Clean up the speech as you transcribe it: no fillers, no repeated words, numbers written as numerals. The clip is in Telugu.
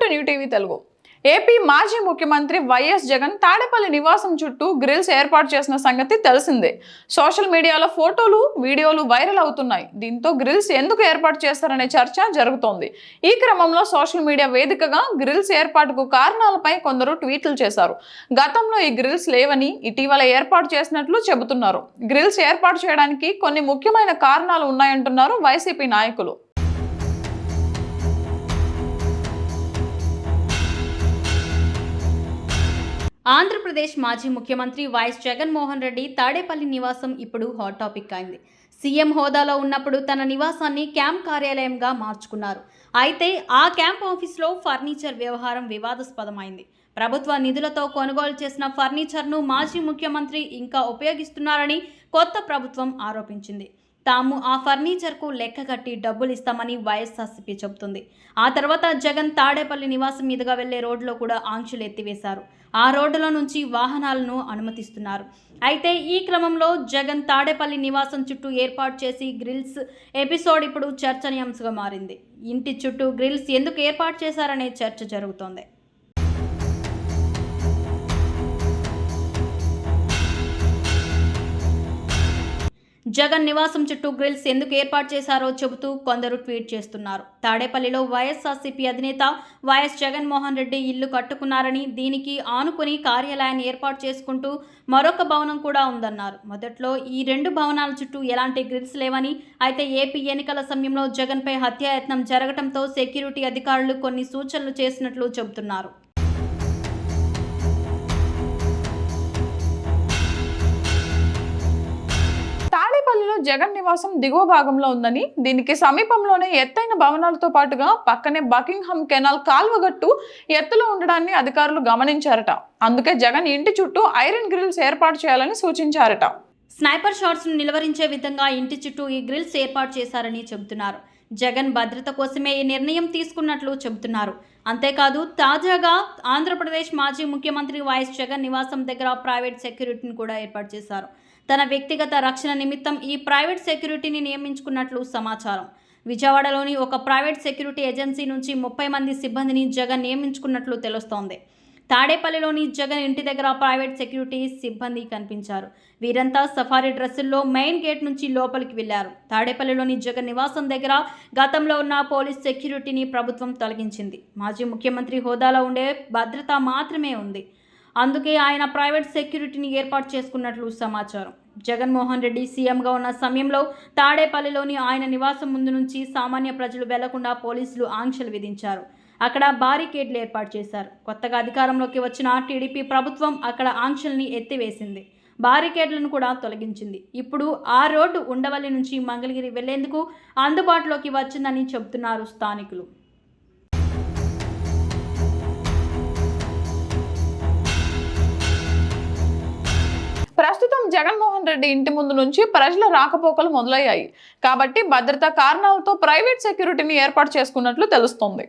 To new TV Telugu. AP మాజీ ముఖ్యమంత్రి వైఎస్ జగన్ తాడేపల్లి నివాసం చుట్టూ గ్రిల్స్ ఏర్పాటు చేసిన సంగతి తెలిసిందే. సోషల్ మీడియాలో ఫోటోలు, వీడియోలు వైరల్ అవుతున్నాయి. దీంతో గ్రిల్స్ ఎందుకు ఏర్పాటు చేస్తారనే చర్చ జరుగుతోంది. ఈ క్రమంలో సోషల్ మీడియా వేదికగా గ్రిల్స్ ఏర్పాటుకు కారణాలపై కొందరు ట్వీట్లు చేశారు. గతంలో ఈ గ్రిల్స్ లేవని, ఇటీవల ఏర్పాటు చేసినట్లు చెబుతున్నారు. గ్రిల్స్ ఏర్పాటు చేయడానికి కొన్ని ముఖ్యమైన కారణాలు ఉన్నాయంటున్నారు వైసీపీ నాయకులు. ఆంధ్రప్రదేశ్ మాజీ ముఖ్యమంత్రి వైఎస్ జగన్మోహన్ రెడ్డి తాడేపల్లి నివాసం ఇప్పుడు హాట్ టాపిక్ అయింది. సీఎం హోదాలో ఉన్నప్పుడు తన నివాసాన్ని క్యాంప్ కార్యాలయంగా మార్చుకున్నారు. అయితే ఆ క్యాంప్ ఆఫీస్లో ఫర్నిచర్ వ్యవహారం వివాదాస్పదమైంది. ప్రభుత్వ నిధులతో కొనుగోలు చేసిన ఫర్నిచర్ను మాజీ ముఖ్యమంత్రి ఇంకా ఉపయోగిస్తున్నారని కొత్త ప్రభుత్వం ఆరోపించింది. తాము ఆ ఫర్నిచర్కు లెక్కగట్టి డబ్బులు ఇస్తామని వైఎస్ఆర్సీపీ చెబుతుంది. ఆ తర్వాత జగన్ తాడేపల్లి నివాసం మీదుగా వెళ్లే రోడ్లో కూడా ఆంక్షలు ఎత్తివేశారు. ఆ రోడ్డులో నుంచి వాహనాలను అనుమతిస్తున్నారు. అయితే ఈ క్రమంలో జగన్ తాడేపల్లి నివాసం చుట్టూ ఏర్పాటు చేసి గ్రిల్స్ ఎపిసోడ్ ఇప్పుడు చర్చనీయాంశంగా మారింది. ఇంటి చుట్టూ గ్రిల్స్ ఎందుకు ఏర్పాటు చేశారనే చర్చ జరుగుతోంది. జగన్ నివాసం చుట్టూ గ్రిల్స్ ఎందుకు ఏర్పాటు చేశారో చెబుతూ కొందరు ట్వీట్ చేస్తున్నారు. తాడేపల్లిలో వైఎస్ఆర్సీపీ అధినేత వైఎస్ జగన్మోహన్ రెడ్డి ఇల్లు కట్టుకున్నారని, దీనికి ఆనుకుని కార్యాలయాన్ని ఏర్పాటు చేసుకుంటూ మరొక భవనం కూడా ఉందన్నారు. మొదట్లో ఈ రెండు భవనాల చుట్టూ ఎలాంటి గ్రిల్స్ లేవని, అయితే ఏపీ ఎన్నికల సమయంలో జగన్పై హత్యాయత్నం జరగడంతో సెక్యూరిటీ అధికారులు కొన్ని సూచనలు చేసినట్లు చెబుతున్నారు. తాడేపల్లిలో జగన్ నివాసం దిగువ భాగంలో ఉందని, దీనికి సమీపంలోనే ఎత్తైన భవనాలతో పాటుగా పక్కనే బకింగ్హామ్ కెనాల్ కాల్వగట్టు ఎత్తులో ఉండడాన్ని అధికారులు గమనించారట. అందుకే జగన్ ఇంటి చుట్టూ ఐరన్ గ్రిల్స్ ఏర్పాటు చేయాలని సూచించారట. స్నైపర్ షాట్స్ ను నిలువరించే విధంగా ఇంటి చుట్టూ ఈ గ్రిల్స్ ఏర్పాటు చేశారని చెబుతున్నారు. జగన్ భద్రత కోసమే ఈ నిర్ణయం తీసుకున్నట్లు చెబుతున్నారు. అంతేకాదు, తాజాగా ఆంధ్రప్రదేశ్ మాజీ ముఖ్యమంత్రి వైఎస్ జగన్ నివాసం దగ్గర ప్రైవేట్ సెక్యూరిటీని కూడా ఏర్పాటు చేశారు. తన వ్యక్తిగత రక్షణ నిమిత్తం ఈ ప్రైవేట్ సెక్యూరిటీని నియమించుకున్నట్లు సమాచారం. విజయవాడలోని ఒక ప్రైవేట్ సెక్యూరిటీ ఏజెన్సీ నుంచి 30 మంది సిబ్బందిని జగన్ నియమించుకున్నట్లు తెలుస్తోంది. తాడేపల్లిలోని జగన్ ఇంటి దగ్గర ప్రైవేట్ సెక్యూరిటీ సిబ్బంది కనిపించారు. వీరంతా సఫారీ డ్రెస్సుల్లో మెయిన్ గేట్ నుంచి లోపలికి వెళ్లారు. తాడేపల్లిలోని జగన్ నివాసం దగ్గర గతంలో ఉన్న పోలీస్ సెక్యూరిటీని ప్రభుత్వం తొలగించింది. మాజీ ముఖ్యమంత్రి హోదాలో ఉండే భద్రత మాత్రమే ఉంది. అందుకే ఆయన ప్రైవేట్ సెక్యూరిటీని ఏర్పాటు చేసుకున్నట్లు సమాచారం. జగన్మోహన్ రెడ్డి సీఎంగా ఉన్న సమయంలో తాడేపల్లిలోని ఆయన నివాసం ముందు నుంచి సామాన్య ప్రజలు వెళ్లకుండా పోలీసులు ఆంక్షలు విధించారు. అక్కడ బారికేడ్లు ఏర్పాటు చేశారు. కొత్తగా అధికారంలోకి వచ్చిన టీడీపీ ప్రభుత్వం అక్కడ ఆంక్షల్ని ఎత్తివేసింది. బారికేడ్లను కూడా తొలగించింది. ఇప్పుడు ఆ రోడ్డు ఉండవల్లి నుంచి మంగళగిరి వెళ్లేందుకు అందుబాటులోకి వచ్చిందని చెబుతున్నారు స్థానికులు. ప్రస్తుతం జగన్మోహన్ రెడ్డి ఇంటి ముందు నుంచి ప్రజల రాకపోకలు మొదలయ్యాయి. కాబట్టి భద్రతా కారణాలతో ప్రైవేట్ సెక్యూరిటీని ఏర్పాటు చేసుకున్నట్లు తెలుస్తోంది.